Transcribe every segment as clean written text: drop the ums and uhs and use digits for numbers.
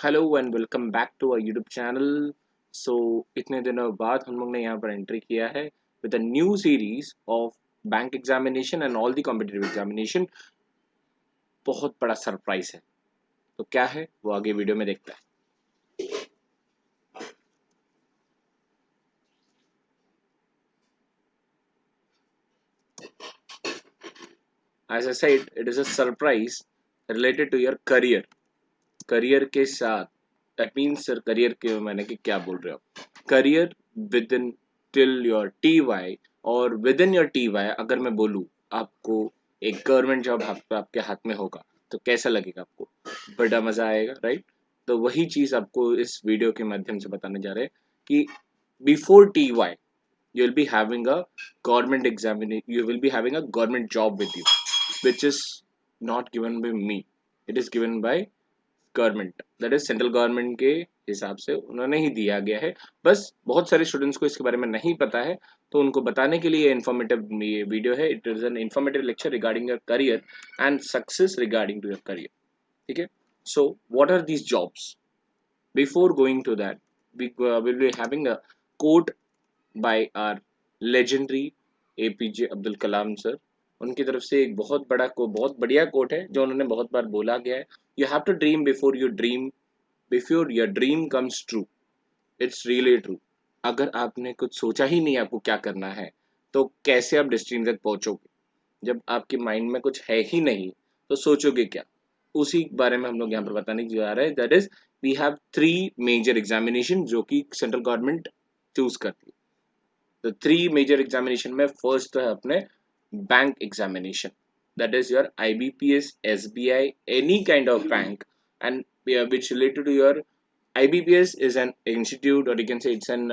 Hello and welcome back to our YouTube channel. So इतने दिनों बाद हम लोग ने यहाँ पर एंट्री किया है with a new series of bank examination and all the competitive examination. बहुत बड़ा सरप्राइज है, तो क्या है वो आगे वीडियो में देखते हैं। As I said, it is a surprise related to your career. Career के साथ, दैट मीन्स सर करियर के मैंने कि क्या बोल रहे हो, career within till your T Y और within your T Y. अगर मैं बोलूँ आपको एक गवर्नमेंट जॉब आपके हाथ में होगा तो कैसा लगेगा आपको? बड़ा मजा आएगा, राइट? तो वही चीज आपको इस वीडियो के माध्यम से बताने जा रहे हैं कि before T Y you will be having a government examination, you will be having a government job with you, which is not given by me, it is given by government, that is central government के हिसाब से उन्होंने ही दिया गया है। बस बहुत सारे स्टूडेंट्स को इसके बारे में नहीं पता है, तो उनको बताने के लिए इन्फॉर्मेटिव ये वीडियो है। It is an informative lecture regarding your career and success regarding to your career. ठीक है, so what are these jobs? Before going to that, we will be having a quote by our legendary APJ Abdul Kalam sir. उनकी तरफ से एक बहुत बढ़िया coat है जो उन्होंने बहुत बार बोला गया है। You have to dream before your dream comes true. It's really true. अगर आपने कुछ सोचा ही नहीं आपको क्या करना है, तो कैसे आप डेस्टिनी तक पहुंचोगे? जब आपके माइंड में कुछ है ही नहीं तो सोचोगे क्या? उसी बारे में हम लोग यहाँ पर बताने जा रहे हैं। That is, we have three major examination जो कि सेंट्रल गवर्नमेंट चूज करती है। तो थ्री मेजर एग्जामिनेशन में फर्स्ट है अपने bank examination, that is your IBPS, SBI, any kind of bank, and which related to your IBPS is an institute, or you can say it's an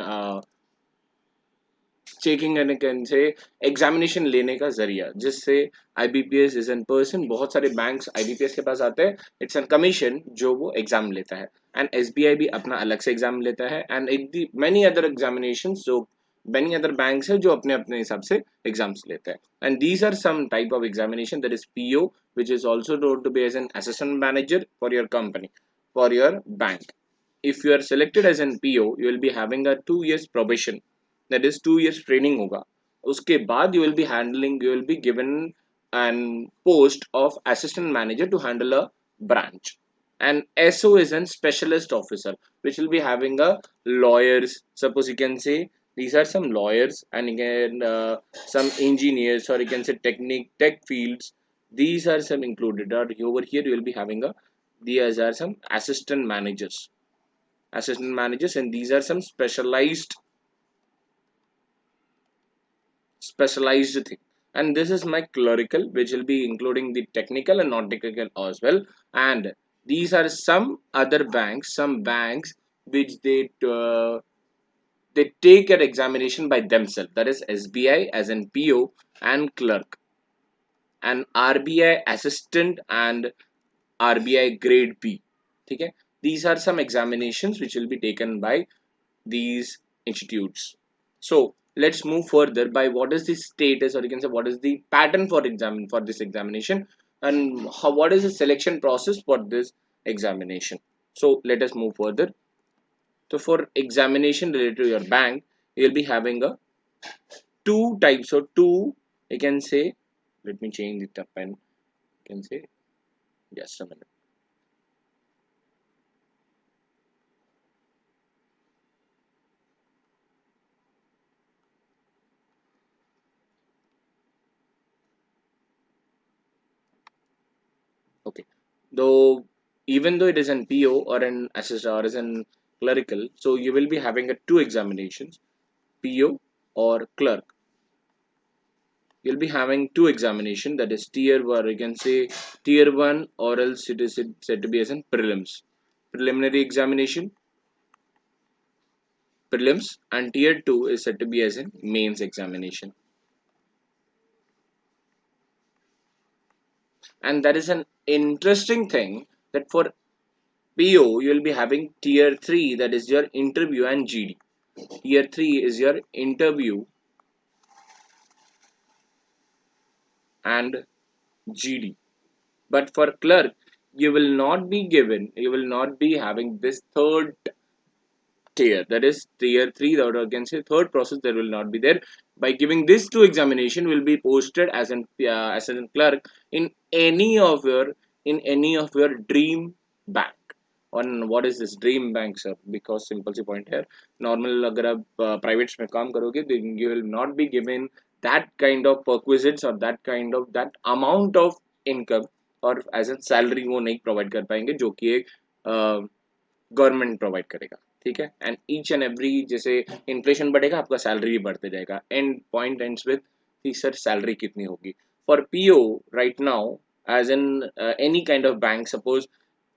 checking and can say examination लेने का जरिया, जिससे IBPS is an person, बहुत सारे banks IBPS के पास आते हैं, it's an commission जो वो एग्जाम लेता है। एंड एसबीआई भी अपना अलग से एग्जाम लेता है, एंड मेनी अदर एग्जामिनेशन जो मेनी अदर बैंक्स है जो अपने अपने हिसाब से एग्जाम्स लेते हैं। And these are some type of examination, that is PO, which is also known to be as an assistant manager for your company, for your bank. if you are selected as an PO, you will be having a 2 years probation, that is 2 years training होगा। उसके बाद you will be given an post of assistant manager to handle a branch। and SO is an specialist officer, which will be having a lawyers, suppose you can say these are some lawyers, and again some engineers, or you can say tech fields, these are some included, or over here you will be having a, these are some assistant managers, and these are some specialized thing. And this is my clerical, which will be including the technical and non-technical as well. And these are some other banks, some banks which they take an examination by themselves, that is SBI as an PO and clerk, and RBI assistant and RBI grade B। ठीक है, these are some examinations which will be taken by these institutes। So let's move further by what is the status, or you can say what is the pattern for this examination, and what is the selection process for this examination. So let us move further. So for examination related to your bank, you'll be having a two types, or two, you can say, let me change it up, and you can say, just a minute. Okay, though even though it is an PO or an assistant or is an clerical, so you will be having a two examinations, PO or clerk. You'll be having two examination, that is tier 1, you can say tier 1, or else it is said to be as in preliminary examination, prelims, and tier 2 is said to be as in mains examination. And that is an interesting thing that for PO you will be having tier 3, that is your interview and GD. Tier 3 is your interview and GD. But for clerk, you will not be given, you will not be having this third tier, that is tier 3, that I can say third process, there will not be there. By giving this two examination will be posted as an clerk in any of your, in any of your dream bank. On what is this dream bank, sir? Because simple C point है, normal अगर आप privates में काम करोगे, then you will not be given that kind of perquisites or that kind of that amount of income और as a salary वो नहीं provide कर पाएंगे जो कि एक गवर्नमेंट प्रोवाइड करेगा, ठीक है। एंड ईच एंड एवरी, जैसे इन्फ्लेशन बढ़ेगा आपका सैलरी भी बढ़ते जाएगा, एंड पॉइंट एंड्स विद कि सर सैलरी कितनी होगी for PO right now, as an any kind of bank, suppose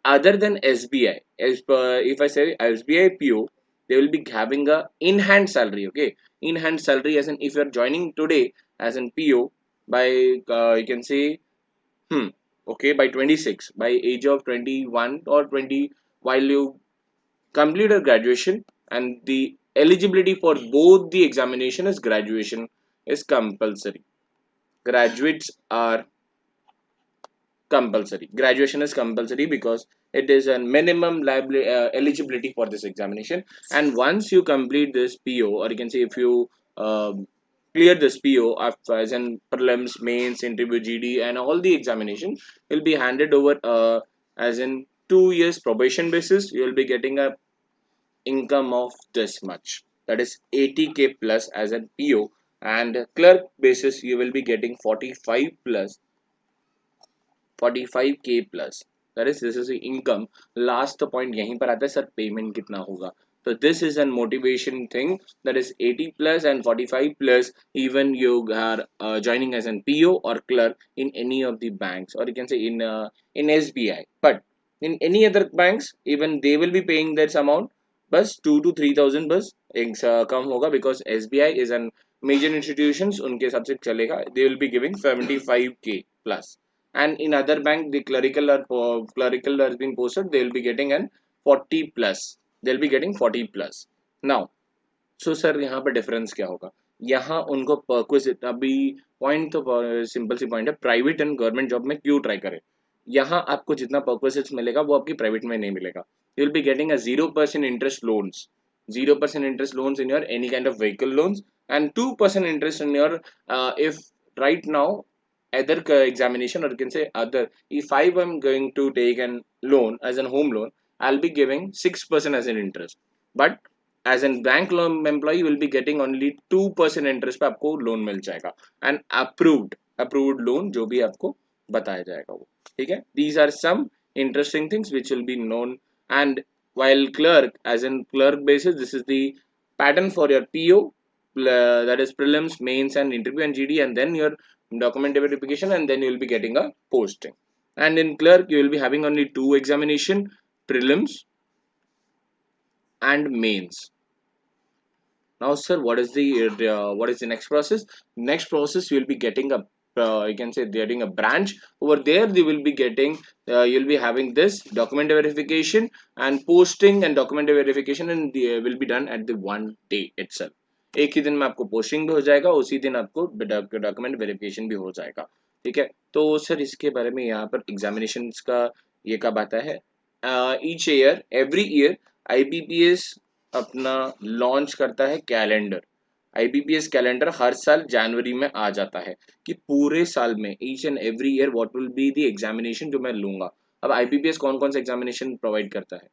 other than SBI, as per, if I say SBI PO, they will be having a in hand salary, okay, in hand salary, as in if you are joining today as an PO by you can say okay, by 26, by age of 21 or 20, while you complete a graduation, and the eligibility for both the examination is graduation is compulsory. Graduates are compulsory. Graduation is compulsory because it is a minimum eligibility for this examination. And once you complete this PO, or you can say if you clear this PO after, as in prelims, mains, interview, GD, and all the examination will be handed over as in 2 years probation basis. You will be getting a income of this much, that is 80k plus as a PO, and clerk basis you will be getting 45k plus, that is this is the income. Last point यहीं पर आता है sir payment कितना होगा, so this is a motivation thing, that is 80 plus and 45 plus, even you are joining as an PO or clerk in any of the banks, or you can say in SBI, but in any other banks even they will be paying this amount, बस 2 to 3,000 बस कम होगा, because SBI is an major institutions, उनके हिसाब से चलेगा, they will be giving 75k plus, and in other bank the clerical has been posted, they will be getting an 40 plus, they'll be getting 40 plus now. So sir यहाँ पर difference क्या होगा, यहाँ उनको परक्विजिट, अभी पॉइंट तो simple C point है, private and government job में क्यों ट्राई करें, यहाँ आपको जितना परक्विजिट्स मिलेगा वो आपकी प्राइवेट में नहीं मिलेगा, you will be getting a 0% interest loans, 0% interest loans in your any kind of vehicle loans, and 2% interest in your if right now other examination, or you can say other, if I am going to take an loan as a home loan, I'll be giving 6% as an interest, but as an bank loan employee will be getting only 2% interest पे आपको loan मिल जाएगा, and approved loan जो भी आपको बताया जाएगा वो, ठीक है। these are some interesting things which will be known. And while clerk, as in clerk basis, this is the pattern for your PO, that is prelims, mains, and interview and GD, and then your document verification, and then you will be getting a posting. And in clerk you will be having only two examination, prelims and mains. Now sir, what is the next process? Next process you will be getting a you can say getting a branch over there, they will be getting you'll be having this document verification and posting, and document verification and will be done at the one day itself, एक ही दिन में आपको posting भी हो जाएगा, उसी दिन आपको डॉक्यूमेंट वेरिफिकेशन भी हो जाएगा, ठीक है। तो सर इसके बारे में यहाँ पर एग्जामिनेशन का ये कब आता है, each year, every year IBPS अपना लॉन्च करता है कैलेंडर, IBPS कैलेंडर हर साल जनवरी में आ जाता है कि पूरे साल में each and every year what will be the examination जो मैं लूंगा। अब IBPS कौन कौन सा एग्जामिनेशन प्रोवाइड करता है,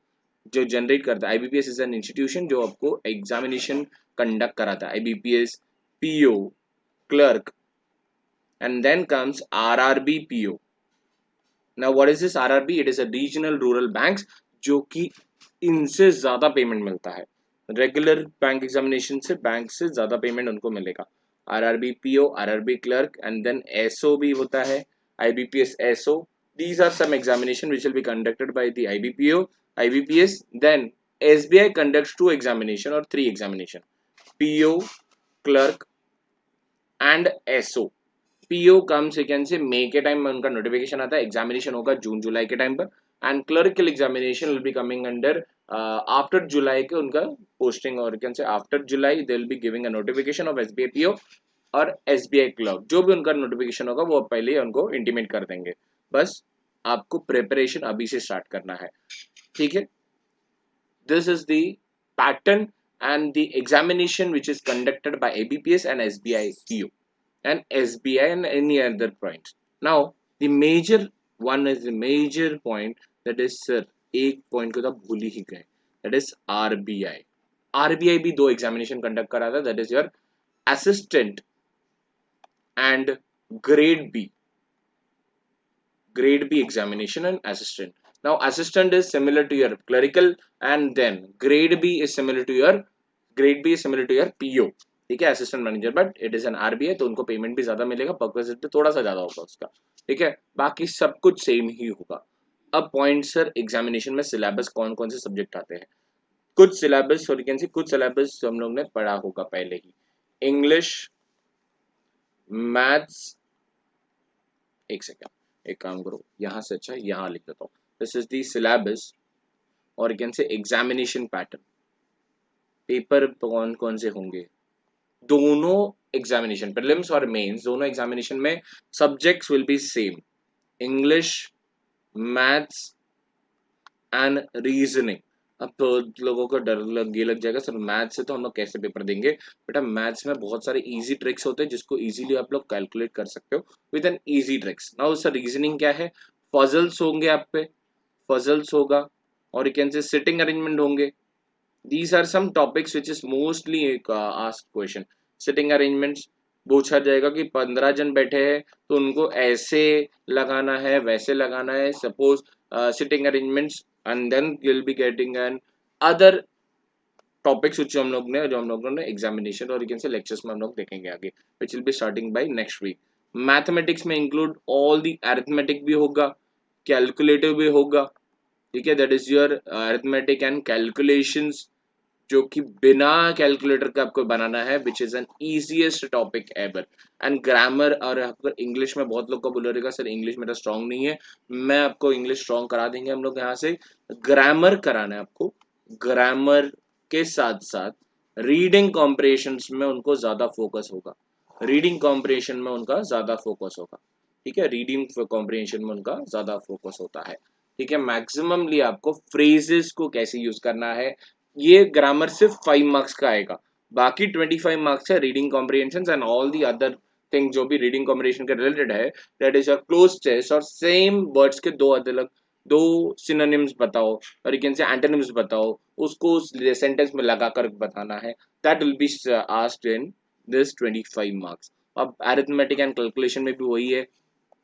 जो जनरेट करता है, IBPS इज एन इंस्टीट्यूशन जो आपको एग्जामिनेशन कंडक्ट कराता है, IBPS PO clerk, and then comes RRB PO। Now what is this RRB, it is a regional rural banks, जो कि इनसे ज्यादा पेमेंट मिलता है, रेगुलर बैंक एग्जामिनेशन से बैंक से ज्यादा पेमेंट उनको मिलेगा। RRB PO, RRB clerk, and then SO भी होता है, IBPS SO, these are some examination which will be conducted by the IBPO, IBPS. Then SBI conducts two examination or three examination, PO, clerk and SO। PO comes, you can say May के time में उनका notification आता है, examination होगा जून जुलाई के time पर, and clerical examination will be coming under after July के उनका पोस्टिंग, और can say after July they will be giving a notification of SBI PO और SBI क्लर्क, जो भी उनका नोटिफिकेशन होगा वो पहले ही उनको इंटीमेट कर देंगे, बस आपको प्रिपरेशन अभी से स्टार्ट करना है, ठीक है। This is the pattern and the examination which is conducted by ABPS and SBI PO and SBI and any other points. Now the major one is the major point, that is sir एक point को तो आप भूल ही गए, that is RBI. RBI भी दो examination conduct करा था, that is your assistant and grade B, grade B examination and assistant. Now assistant is similar to your clerical and then grade B is similar to your PO, ठीक है, assistant manager, but it is N RBI, तो उनको payment भी ज्यादा मिलेगा, percentage थोड़ा सा ज्यादा होगा उसका, ठीक है, बाकी सब कुछ सेम ही होगा। अब पॉइंट सर एग्जामिनेशन में सिलेबस कौन कौन से सब्जेक्ट आते हैं, कुछ सिलेबस और कैन सी कुछ सिलेबस हम लोग ने पढ़ा होगा पहले ही, इंग्लिश, मैथ्स, एक सेकेंड, एक काम करो यहाँ से, अच्छा यहाँ लिख देता हूँ, दिस इज दी सिलेबस और कैन से एग्जामिनेशन पैटर्न, पेपर कौन कौन से होंगे, दोनों एग्जामिनेशन प्रीलिम्स और मेंस दोनों एग्जामिनेशन में subjects will be same, English, maths and reasoning. अब तो लोगों को डर लग जाएगा सर मैथ्स से तो हम लोग कैसे पेपर देंगे, बेटा मैथ्स में बहुत सारे इजी ट्रिक्स होते हैं जिसको इजीली आप लोग कैलकुलेट कर सकते हो with an easy tricks. Now sir reasoning क्या है, पजल्स होंगे आप पे, पजल्स होगा और यू कैन से सिटिंग अरेंजमेंट होंगे, these are some topics which is mostly asked question। sitting arrangements पूछा जाएगा कि 15 जन बैठे हैं तो उनको ऐसे लगाना है वैसे लगाना है, suppose sitting arrangements, and then you'll be getting an other topics जो हम लोगों ने एग्जामिनेशन और कैन से लेक्चर्स में हम लोग देखेंगे आगे, which will be starting by next week. Mathematics में इंक्लूड ऑल दी अरिथमेटिक भी होगा, कैलकुलेटिव भी होगा, ठीक है, that is your arithmetic and calculations, जो कि बिना कैलकुलेटर के आपको बनाना है, which is an easiest topic ever. And grammar, और अगर इंग्लिश में बहुत लोग को बोल रहेगा सर इंग्लिश मेरा स्ट्रांग नहीं है, मैं आपको इंग्लिश स्ट्रांग करा देंगे हम लोग यहाँ से, ग्रामर कराना है आपको, ग्रामर के साथ साथ रीडिंग कॉम्प्रिहेंशन में उनको ज्यादा फोकस होगा, रीडिंग कॉम्प्रिहेंशन में उनका ज्यादा फोकस होगा, ठीक है, रीडिंग कॉम्प्रिहेंशन में उनका ज्यादा फोकस होता है, ठीक है। मैक्सिममली आपको फ्रेजेस को कैसे यूज करना है, ये ग्रामर सिर्फ 5 मार्क्स का आएगा, बाकी 25 मार्क्स है reading comprehension and all the other thing जो भी रीडिंग कॉम्प्रिहेंशन के रिलेटेड है, that is your cloze test, और सेम वर्ड्स के दो अलग दो सिनोनिम्स बताओ और यू कैन से एंटोनिम्स बताओ, उसको सेंटेंस में लगाकर बताना है, that will be asked in this 25 marks. अब अरिथमेटिक एंड कैलकुलेशन में भी वही है,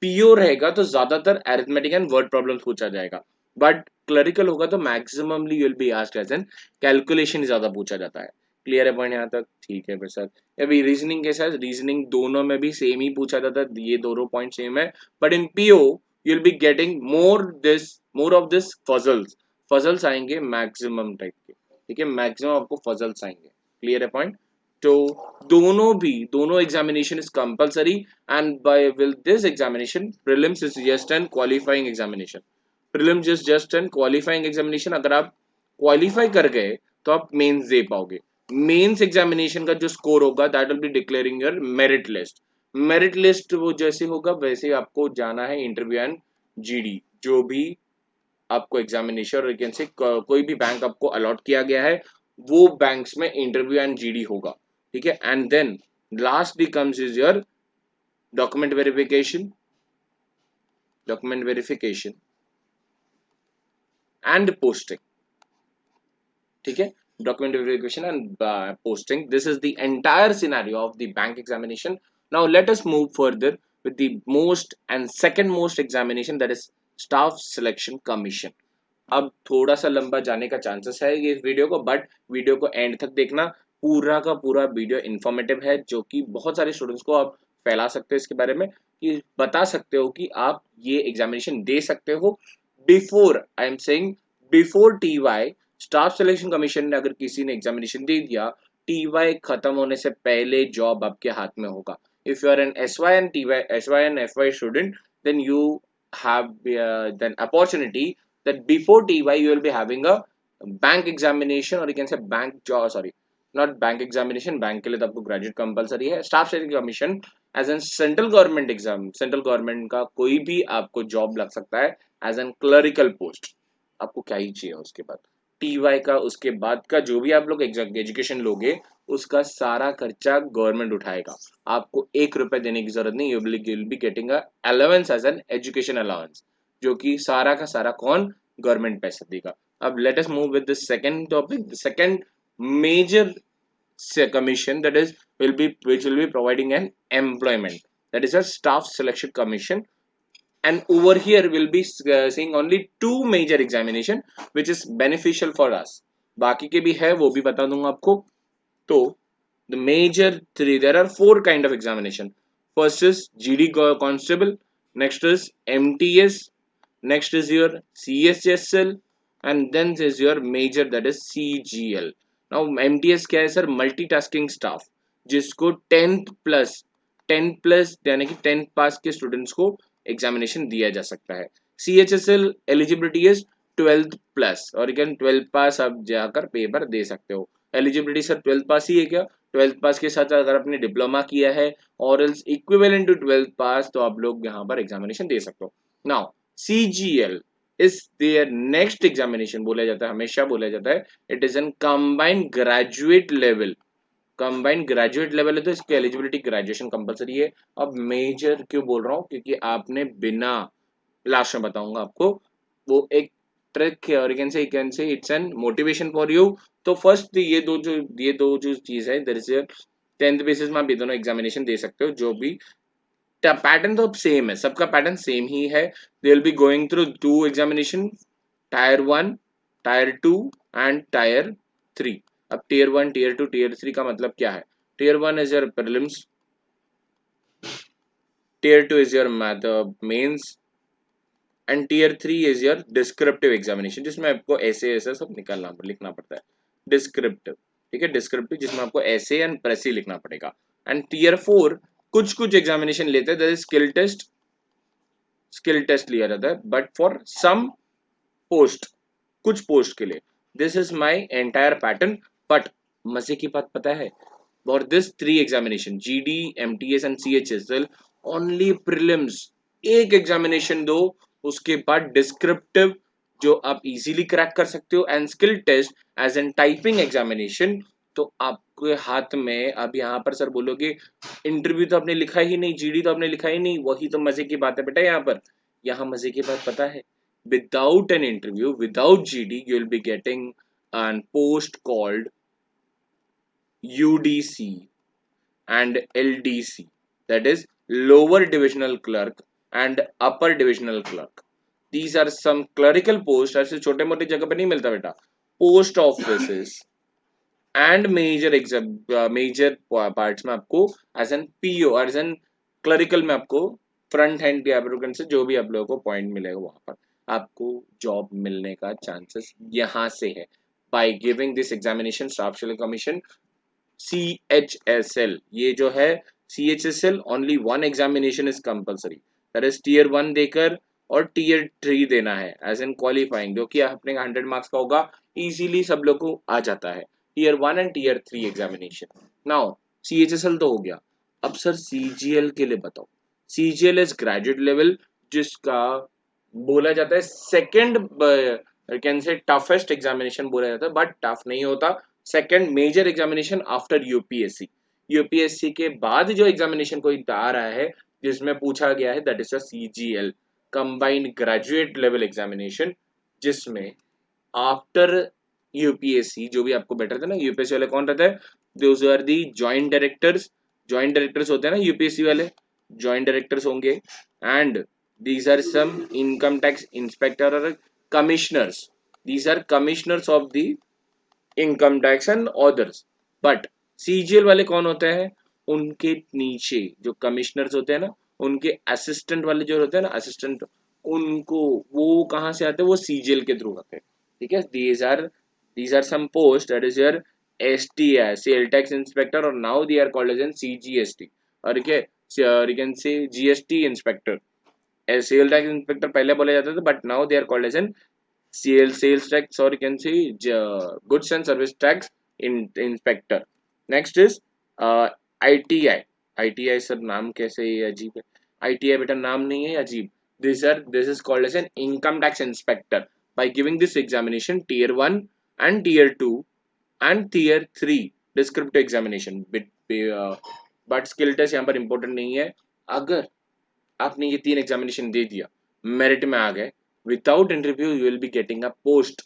पीओ रहेगा तो ज्यादातर अरिथमेटिक एंड वर्ड प्रॉब्लम्स पूछा जाएगा, बट क्लरिकल होगा तो maximumly you will be asked as an calculation ज्यादा पूछा जाता है। क्लियर है पॉइंट यहाँ तक, ठीक है फिर सर। अभी रीजनिंग के साथ, रीजनिंग दोनों में भी सेम ही पूछा जाता है, ये दोनों पॉइंट सेम है, but in PO you will be getting more of this puzzles, puzzles आएंगे मैक्सिमम टाइप के, ठीक है, मैक्सिमम आपको फजल्स आएंगे। क्लियर है पॉइंट, तो दोनों examination is compulsory, and by will this examination prelims is just an qualifying examination, prelims is just an qualifying examination, अगर आप क्वालिफाई कर गए तो आप मेंस दे पाओगे, मेंस एग्जामिनेशन का जो स्कोर होगा that will be declaring your merit list, merit list वो जैसे होगा वैसे आपको जाना है इंटरव्यू एंड जीडी, जो भी आपको एग्जामिनेशन और वैकेंसी कोई भी बैंक आपको अलॉट किया गया है वो बैंक्स में इंटरव्यू एंड जीडी होगा, ठीक है, and then last comes is your document verification and posting, ठीक है, document verification and posting, this is the entire scenario of the bank examination। Now let us move further with the most and second most examination, that is staff selection commission। अब थोड़ा सा लंबा जाने का chances है ये video को, but video को एंड तक देखना, पूरा का पूरा वीडियो इन्फॉर्मेटिव है, जो कि बहुत सारे स्टूडेंट्स को आप फैला सकते हो इसके बारे में, कि बता सकते हो कि आप ये एग्जामिनेशन दे सकते हो before, I am saying before TY, staff selection commission ने अगर किसी ने एग्जामिनेशन दे दिया, टीवाई खत्म होने से पहले जॉब आपके हाथ में होगा। If you are an SY and FY student, then you have then opportunity that before TY you will be having a bank examination, or you can say bank job, sorry, not bank examination, bank के लिए तो आपको graduate compulsory है। Staff selection commission as an central government exam, central government का कोई भी आपको job लग सकता है एज एन क्लरिकल पोस्ट। आपको क्या ही चाहिए उसके बाद, टीवाई का उसके बाद का जो भी आप लोग एजुकेशन लोगे उसका सारा खर्चा गवर्नमेंट उठाएगा, आपको 1 रुपए देने की जरूरत नहीं। You will be getting a allowance as an education allowance, जो कि सारा का सारा कौन, गवर्नमेंट पैसा देगा। अब let us move with the second topic, the second major commission that is will be which will be providing an employment, that is a staff selection commission. And over here we'll be seeing only two major examination which is beneficial for us, बाकी के भी है वो भी बता दूंगा आपको। तो the major three, there are four kind of examination. First is GD constable, next is MTS, next is your CHSL, and then is your major that is CGL. Now MTS क्या है सर, मल्टीटास्किंग स्टाफ, जिसको 10 plus यानी कि 10 पास के students को examination दिया जा सकता है। CHSL एलिजिबिलिटी इज 12 प्लस, और अगेन 12 पास आप जाकर पेपर दे सकते हो। एलिजिबिलिटी सर 12 पास ही है क्या, 12 पास के साथ अगर आपने डिप्लोमा किया है और एल्स इक्विवेलेंट टू 12 पास तो आप लोग यहाँ पर एग्जामिनेशन दे सकते हो। Now CGL is their next examination, बोला जाता है, हमेशा बोला जाता है, it is an combined graduate level. Combined graduate level है तो इसकी एलिजिबिलिटी ग्रेजुएशन कंपलसरी है। अब मेजर क्यों बोल रहा हूँ, क्योंकि आपने बिना, लास्ट में बताऊंगा आपको, वो एक ट्रिक है और कैन से it's an motivation for you. तो फर्स्ट ये दो जो चीज है, दर इज 10th बेसिस में आप ये दोनों एग्जामिनेशन दे सकते हो। जो भी पैटर्न तो सेम है, सबका पैटर्न सेम ही है। They will be going through two examination, tier 1, tier 2 and tier 3। अब टीयर 1, टीयर 2, टीयर 3 का मतलब क्या है, tier 1 is your prelims, tier 2 is your math mains, and tier 3 is your descriptive examination, जिसमें आपको ऐसे ऐसे सब निकालना लिखना पड़ता है, डिस्क्रिप्टिव, ठीक है, डिस्क्रिप्टिव जिसमें आपको ऐसे एंड प्रेसी लिखना पड़ेगा। एंड टीयर 4 कुछ कुछ एग्जामिनेशन लेते हैं, that is skill test, skill test लिया जाता है, बट फॉर सम पोस्ट, कुछ पोस्ट के लिए। This is my entire pattern. But मजे की बात पता है, for this 3 examination GD, MTS and CHSL only prelims, एक एग्जामिनेशन दो, उसके बाद डिस्क्रिप्टिव जो आप इजीली क्रैक कर सकते हो, and skill test as an typing examination. तो आपके हाथ में, अब यहाँ पर सर बोलोगे इंटरव्यू तो आपने लिखा ही नहीं, GD तो आपने लिखा ही नहीं, वही तो मजे की बात है बेटा। यहाँ पर यहाँ मजे की बात पता है, without an interview, without GD, you will be getting an post called UDC and LDC, that is lower divisional clerk and upper divisional clerk. These are some clerical posts, ऐसे छोटे मोटे जगह पे नहीं मिलता बेटा, post office and major exam, major parts में आपको एज एन PO और एज एन क्लरिकल में आपको फ्रंट हैंड के एप्लीकेंट से जो भी आप लोगों को पॉइंट मिलेगा वहां पर आपको जॉब मिलने का चांसेस यहाँ से है, by giving this examination staff selection commission CHSL। ये जो है CHSL only one examination is compulsory, that is tier 1 देकर और टीयर 3 देना है एज एन क्वालिफाइंग, जो कि अपने 100 मार्क्स का होगा, इजीली सब लोग को आ जाता है, tier 1 and tier 3 examination. Now CHSL तो हो गया, अब सर CGL के लिए बताओ। CGL इज ग्रेजुएट लेवल, जिसका बोला जाता है सेकंड कैन से टफेस्ट एग्जामिनेशन बोला जाता है, बट टफ नहीं होता, second major examination after UPSC। UPSC के बाद जो एग्जामिनेशन कोई आ रहा है जिसमें पूछा गया है, that is a CGL, combined graduate level examination, जिसमें आफ्टर UPSC जो भी आपको बेटर था ना, UPSC वाले कौन रहता है, those are the joint directors, joint directors होते हैं ना UPSC वाले, जॉइंट डायरेक्टर्स होंगे, and these are some income tax inspector or commissioners, these are commissioners of the income tax and others। but CGL वाले कौन होते हैं, उनके नीचे जो कमिश्नर्स होते हैं ना, उनके असिस्टेंट वाले जो होते हैं ना, असिस्टेंट, उनको वो कहाँ से आते हैं, वो CGL के थ्रू आते हैं, ठीक है। these are some post that is your STI, sale tax inspector, और now they are called as an CGST, और क्या, you can say GST inspector। Sale tax inspector पहले बोले जाते थे, but now they are called as an sales tax, और you can see goods and service tax inspector. Next is ITI. ITI sir नाम कैसे ये अजीब है. ITI बेटा नाम नहीं है अजीब. This is called as an income tax inspector. By giving this examination, tier 1 and tier 2 and tier 3 descriptive examination. But skill test यहाँ पर इंपॉर्टेंट नहीं है. अगर आपने ये 3 एग्जामिनेशन दे दिया, मेरिट में आ गए, without interview you will be getting a post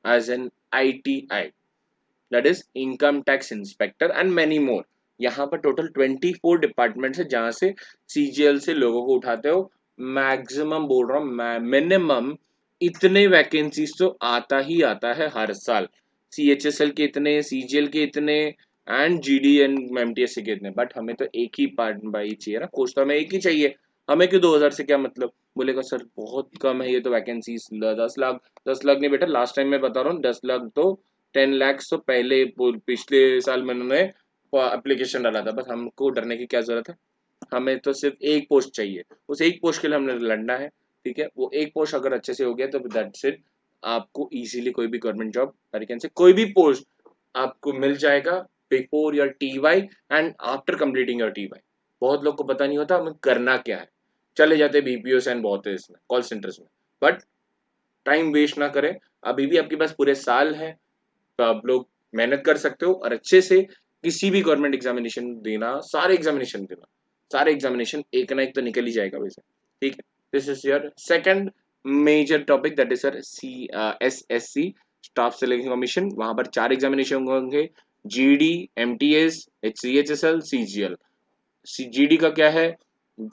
as an ITI, that is income tax inspector and many more. यहाँ पर टोटल 24 डिपार्टमेंट्स है जहाँ से CGL से लोगों को उठाते हो. मैक्सिमम बोल रहा हूँ, मिनिमम इतने वैकेंसीज तो आता ही आता है हर साल. CHSL के इतने, CGL के इतने एंड GD एंड MTSC के इतने. बट हमें तो एक ही पार्ट भाई चाहिए ना, कोर्स तो हमें एक ही चाहिए. हमें क्यों 2000 से क्या मतलब. बोलेगा सर बहुत कम है ये तो वैकेंसीज. 10 लाख, 10 लाख नहीं बेटा, लास्ट टाइम मैं बता रहा हूँ 10 लाख तो 10 लाख तो पहले पिछले साल में उन्होंने एप्लीकेशन डाला था. बस हमको डरने की क्या जरूरत है. हमें तो सिर्फ एक पोस्ट चाहिए, उस एक पोस्ट के लिए हमने लड़ना है. ठीक है, वो एक पोस्ट अगर अच्छे से हो गया तो दैट्स इट. आपको इजीली कोई भी गवर्नमेंट जॉब तरीके से कोई भी पोस्ट आपको मिल जाएगा before your TY and after completing your TY. बहुत लोग को पता नहीं होता हमें करना क्या है. चले जाते BPOs एंड बहुत है इसमें कॉल सेंटर्स में. बट टाइम वेस्ट ना करें, अभी भी आपके पास पूरे साल है, तो आप लोग मेहनत कर सकते हो और अच्छे से किसी भी गवर्नमेंट एग्जामिनेशन देना. सारे एग्जामिनेशन देना, सारे एग्जामिनेशन एक ना एक तो निकल ही जाएगा वैसे. ठीक है, this is your second major topic, that is sir SSC staff selection commission. वहां पर 4 एग्जामिनेशन होंगे, GD, MTS, CHSL, CGL. GD का क्या है,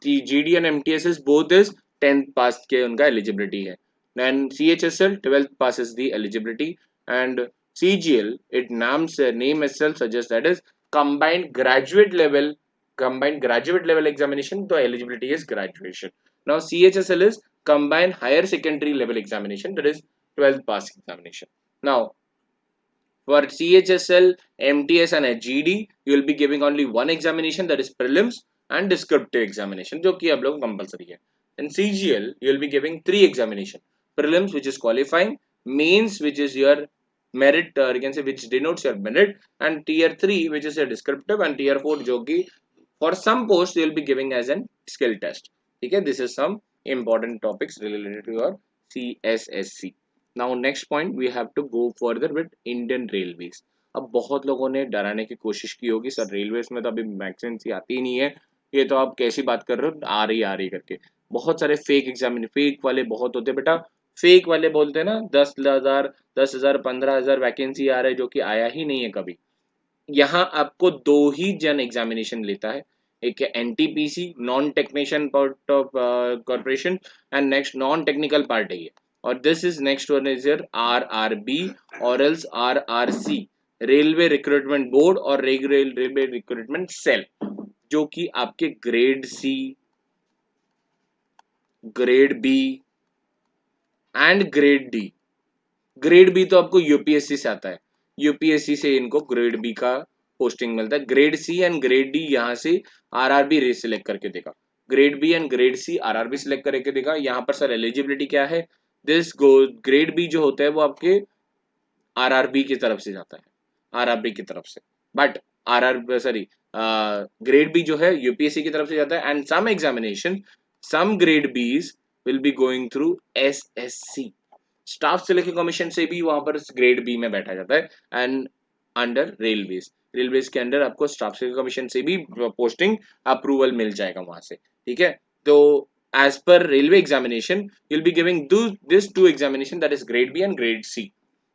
GD and MTS both is 10th पास के उनका एलिजिबिलिटी है. And CHSL 12th pass is the eligibility. And CGL, it name itself suggests that is combined graduate level examination. The eligibility is graduation. Now CHSL is combined higher secondary level examination, that is 12th pass examination. Now for CHSL, MTS and GD, you will be giving only one examination, that is prelims and descriptive examination, जो कि आप लोग compulsory है. In CGL, you will be giving 3 examination: prelims, which is qualifying; mains, which is your merit, you can say which denotes your merit; and tier 3, which is your descriptive; and tier 4, जो कि for some posts you will be giving as an skill test. ठीक है, this is some important topics related to your CSSC. Now next point we have to go further with Indian railways. अब बहुत लोगों ने डराने की कोशिश की होगी सर रेलवेज में तो अभी वैकेंसी आती ही नहीं है, ये तो आप कैसी बात कर रहे हो, आ रही करके. बहुत सारे फेक वाले बहुत होते हैं बेटा. फेक वाले बोलते हैं ना 10,000, 10,000, 15,000 वैकेंसी आ रहे हैं, जो कि आया ही नहीं है कभी. यहाँ आपको 2 ही जन एग्जामिनेशन लेता है. एक है NTPC, non technician part of corporation, and next non technical part है ये. और this is next one is your RRB और else RRC, railway recruitment board और रेलवे रिक्रूटमेंट सेल, जो कि आपके grade C, grade B and grade D. Grade B तो आपको UPSC से आता है, UPSC से इनको ग्रेड B का पोस्टिंग मिलता है. Grade C and grade D यहाँ से RRB रेस सिलेक्ट करके देगा. Grade B and grade C RRB select करके देगा. यहाँ पर सर एलिजिबिलिटी क्या है, दिस गो ग्रेड B जो होता है वो आपके RRB की तरफ से जाता है, RRB की तरफ से. बट ग्रेड B जो है UPSC की तरफ से जाता है. And some examination, some grade Bs will be going through SSC, staff selection commission से भी वहां पर ग्रेड B में बैठा जाता है. एंड अंडर रेलवेज के अंडर आपको स्टाफ सिलेक्शन कमीशन से भी पोस्टिंग अप्रूवल मिल जाएगा वहां से. ठीक है, तो as per railway examination you will be giving this 2 examination, that is grade B and grade C.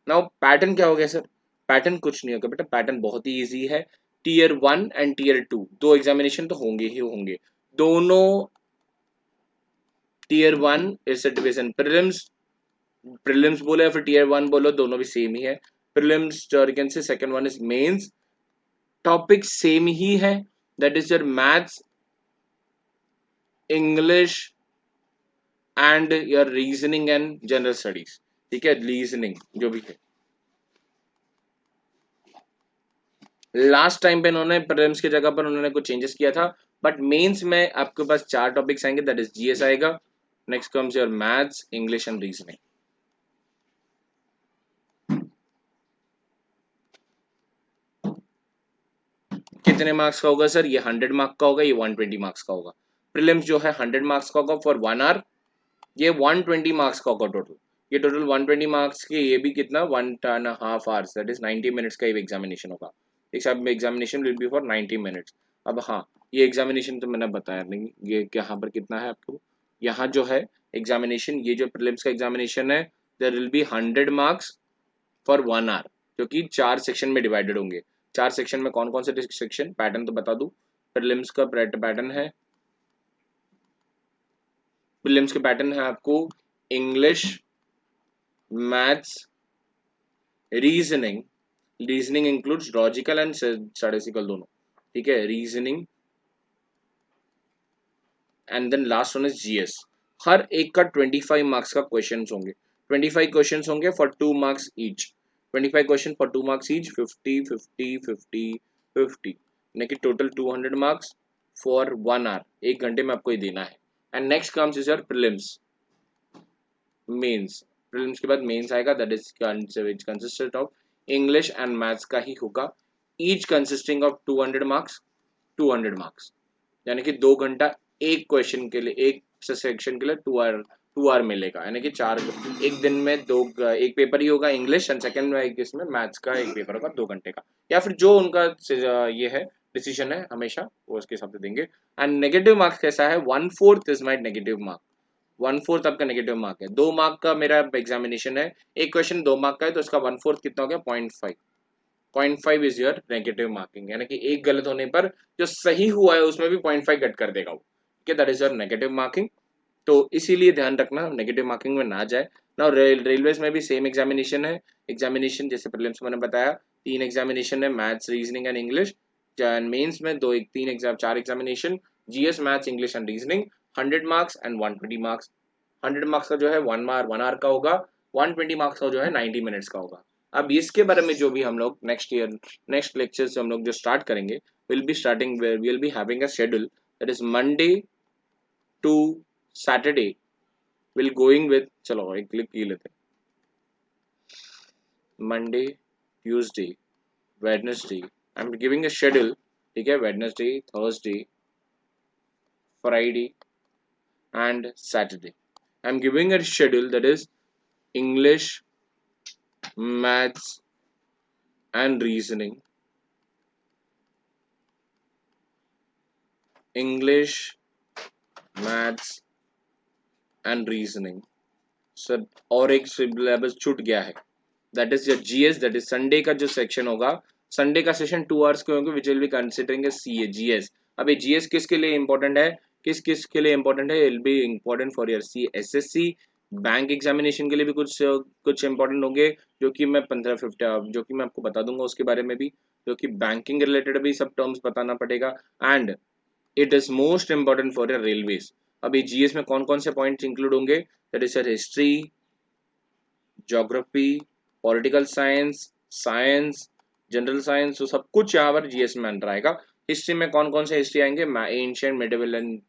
Now pattern क्या हो गया सर, पैटर्न कुछ नहीं होगा बेटा, पैटर्न बहुत ही ईजी है. टीयर 1 एंड टीयर 2 2 एग्जामिनेशन तो होंगे ही होंगे. दोनों tier 1 is a division prelims बोलो या फिर टीयर 1 बोलो, दोनों भी सेम ही है. प्रीलिम्स से second one is mains, topic same ही है, that is your maths, English and your reasoning and general studies. ठीक है, रीजनिंग जो भी है. लास्ट टाइम पे इन्होंने प्रीलिम्स की जगह पर उन्होंने कुछ चेंजेस किया था. बट मेंस में आपके पास 4 टॉपिक्स आएंगे, दैट इज GS आएगा, next comes your maths, English and reasoning. कितने मार्क्स का होगा सर? ये 100 मार्क्स का होगा, ये 120 मार्क्स का होगा। प्रीलिम्स जो है 100 मार्क्स का होगा फॉर 1 आवर, ये 120 मार्क्स का होगा टोटल। ये टोटल 120 मार्क्स के, ये भी कितना 1.5 आवर्स, दैट इज 90 मिनट्स का ये एग्जामिनेशन होगा। Examination will B for 90 minutes. अब हाँ, ये एग्जामिनेशन तो मैंने बताया नहीं, ये यहाँ पर कितना है आपको, यहाँ जो है एग्जामिनेशन, ये जो प्रीलिम्स का एग्जामिनेशन है, there will be 100 marks for 1 hour, जो कि 4 सेक्शन में डिवाइडेड होंगे। 4 सेक्शन में कौन कौन से सेक्शन, पैटर्न तो बता दूं। प्रीलिम्स का पैटर्न है, प्रीलिम्स के पैटर्न है आपको English, maths, reasoning, reasoning includes logical and statistical दोनों, ठीक है, reasoning, and then last one is GS. हर एक का 25 मार्क्स का क्वेश्चंस होंगे, 25 क्वेश्चंस होंगे for 2 marks each, 25 question for 2 marks each, 50 50 50 50, यानी कि टोटल 200 मार्क्स फॉर 1 आवर, 1 घंटे में आपको ये देना है। And next comes is your prelims, mains. Prelims के बाद मेंस आएगा, that is which consisted of English and maths का ही होगा, each consisting of 200 marks, 200 marks, यानी कि 2 घंटा एक क्वेश्चन के लिए, एक सेक्शन के लिए 2 आवर मिलेगा, यानी कि 4, एक दिन में 2, एक पेपर ही होगा इंग्लिश, एंड सेकंड में एक इसमें मैथ्स का एक पेपर होगा 2 घंटे का, या फिर जो उनका ये है डिसीजन है, हमेशा वो उसके हिसाब से देंगे। एंड नेगेटिव मार्क्स कैसा है, 1/4 इज माई नेगेटिव मार्क, 1/4 आपका नेगेटिव मार्क है। 2 मार्क का मेरा एग्जामिनेशन है, एक क्वेश्चन 2 मार्क का है, तो उसका 1/4 कितना हो गया, 0.5, 0.5 इज योर नेगेटिव मार्किंग, यानी कि एक गलत होने पर जो सही हुआ है उसमें भी 0.5 कट कर देगा वो, ठीक है, that is your negative marking. तो इसीलिए ध्यान रखना नेगेटिव मार्किंग में ना जाए ना। रेलवेज में भी सेम एग्जामिनेशन है, एग्जामिनेशन जैसे प्रीलिम्स मैंने बताया 3 एग्जामिनेशन है, maths, reasoning and English. Mains में 4 examination, GS, maths, English and reasoning, 100 marks and 120 marks. 100 marks का जो है 1 आवर का होगा, 120 मार्क्स का जो है 90 मिनट्स का होगा। अब इसके बारे में जो भी हम लोग नेक्स्ट लेक्चर से हम लोग जो स्टार्ट करेंगे, will be having a schedule, that is Monday to Saturday, will going with, चलो एक क्लिक की लेते हैं, Monday, Tuesday, Wednesday, I am giving a schedule, ठीक है, Wednesday, Thursday, Friday and Saturday, I am giving a schedule that is English, maths and reasoning, English, maths and reasoning, sir और एक syllabus छूट गया है, that is your GS, that is Sunday का जो section होगा, संडे का session 2 hours के होंगे, विच will be considering CA GS. अब ये जीएस किसके लिए इंपॉर्टेंट है, किस के लिए इंपॉर्टेंट है, will be important for your C SSC, bank examination के लिए भी कुछ इंपॉर्टेंट होंगे, जो कि मैं 15-50 जो कि मैं आपको बता दूंगा उसके बारे में भी, जो कि बैंकिंग रिलेटेड भी सब टर्म्स बताना पड़ेगा। And it is most important for your railways. अभी जीएस में कौन कौन से पॉइंट्स इंक्लूड होंगे, that is your history, geography, political science, science, general science, तो सब कुछ यहाँ पर जीएस में अंडर आएगा। हिस्ट्री में कौन कौन से हिस्ट्री आएंगे, एंशिएंट, मिडिवल एंड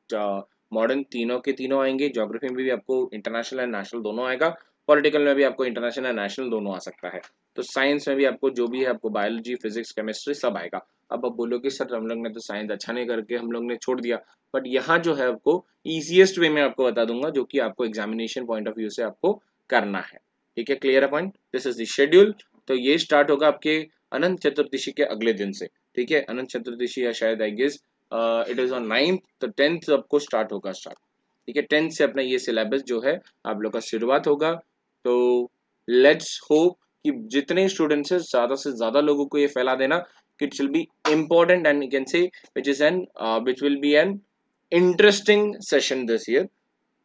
मॉडर्न, तीनों के तीनों आएंगे। ज्योग्राफी में भी आपको इंटरनेशनल एंड नेशनल दोनों आएगा, पॉलिटिकल में भी आपको इंटरनेशनल एंड नेशनल दोनों आ सकता है। तो साइंस में भी आपको जो भी है, आपको बायोलॉजी, फिजिक्स, केमिस्ट्री सब आएगा। अब आप बोलोगे सर हम लोग ने तो साइंस अच्छा नहीं करके हम लोग ने छोड़ दिया, बट यहाँ जो है आपको ईजिएस्ट वे में आपको बता दूंगा, जो कि आपको एग्जामिनेशन पॉइंट ऑफ व्यू से आपको करना है, ठीक है, क्लियर है point. This is the schedule. तो ये स्टार्ट होगा आपके अनंत चतुर्दशी के अगले दिन से, ठीक है, अनंत चतुर्दशी या शायद I guess it is on 9th, तो 10th आपको स्टार्ट होगा, ठीक है, 10th से अपना ये सिलेबस जो है आप लोग का शुरुआत होगा। तो लेट्स होप कि जितने स्टूडेंट्स है ज्यादा से ज्यादा लोगों को ये फैला देना कि it will be important and you can से विच will B an interesting session this year.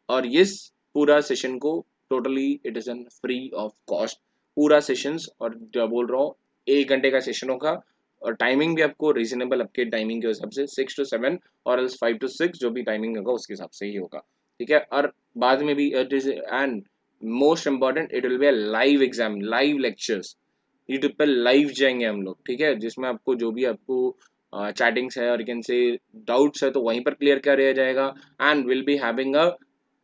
और इस पूरा सेशन को totally it is N free of cost, पूरा सेशंस, और जो बोल रहा हूँ 1 घंटे का सेशन होगा, और टाइमिंग भी आपको रीजनेबल आपके टाइमिंग के हिसाब से 6 to 7 और एल्स 5 to 6 जो भी टाइमिंग होगा उसके हिसाब से ही होगा, ठीक है। और बाद में भी it is and most important, it will be a live exam, live lectures, YouTube पर लाइव जाएंगे हम लोग, ठीक है, जिसमें आपको जो भी आपको चैटिंग्स है और कैन से डाउट्स है तो वहीं पर क्लियर किया रह जाएगा। And will be having a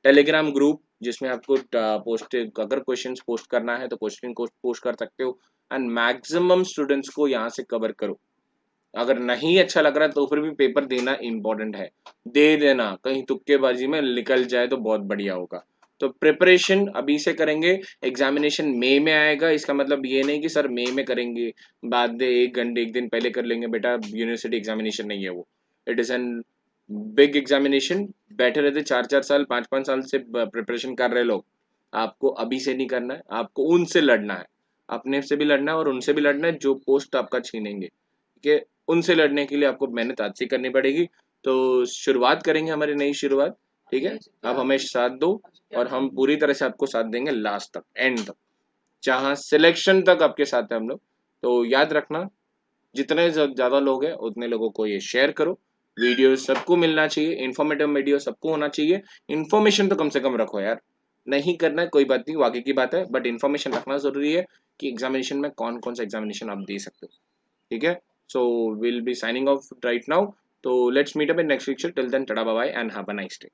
Telegram group, जिसमें आपको पोस्ट, अगर क्वेश्चंस पोस्ट करना है तो क्वेश्चन को पोस्ट कर सकते हो, एंड मैक्सिमम स्टूडेंट्स को यहाँ से कवर करो, अगर नहीं अच्छा लग रहा तो फिर भी पेपर देना इम्पोर्टेंट है, दे देना, कहीं तुक्केबाजी में निकल जाए तो बहुत बढ़िया होगा। तो प्रिपरेशन अभी से करेंगे, एग्जामिनेशन मई में आएगा, इसका मतलब ये नहीं कि सर मई में करेंगे, बाद में 1 घंटे 1 दिन पहले कर लेंगे, बेटा यूनिवर्सिटी एग्जामिनेशन नहीं है वो, it is an big examination. बैठे रहते 4 4 साल 5 5 साल से प्रिपरेशन कर रहे लोग, आपको अभी से नहीं करना है, आपको उनसे लड़ना है, अपने से भी लड़ना है और उनसे भी लड़ना है जो पोस्ट आपका छीनेंगे, ठीक है। उनसे लड़ने के लिए आपको मेहनत आज से करनी पड़ेगी। तो शुरुआत करेंगे हमारी नई शुरुआत, ठीक है। अब हमें साथ दो और हम पूरी तरह से आपको साथ देंगे लास्ट तक, एंड तक, जहाँ सिलेक्शन तक आपके साथ है हम लोग। तो याद रखना, जितने ज़्यादा लोग हैं उतने लोगों को ये शेयर करो, वीडियो सबको मिलना चाहिए, इन्फॉर्मेटिव वीडियो सबको होना चाहिए, इन्फॉर्मेशन तो कम से कम रखो यार, नहीं करना है कोई बात नहीं, वो आगे की बात है, बट इन्फॉर्मेशन रखना ज़रूरी है कि एग्जामिनेशन में कौन कौन सा एग्जामिनेशन आप दे सकते हो, ठीक है। So will be signing off right now, तो let's meet up in next lecture, till then tata bye bye and have a nice day.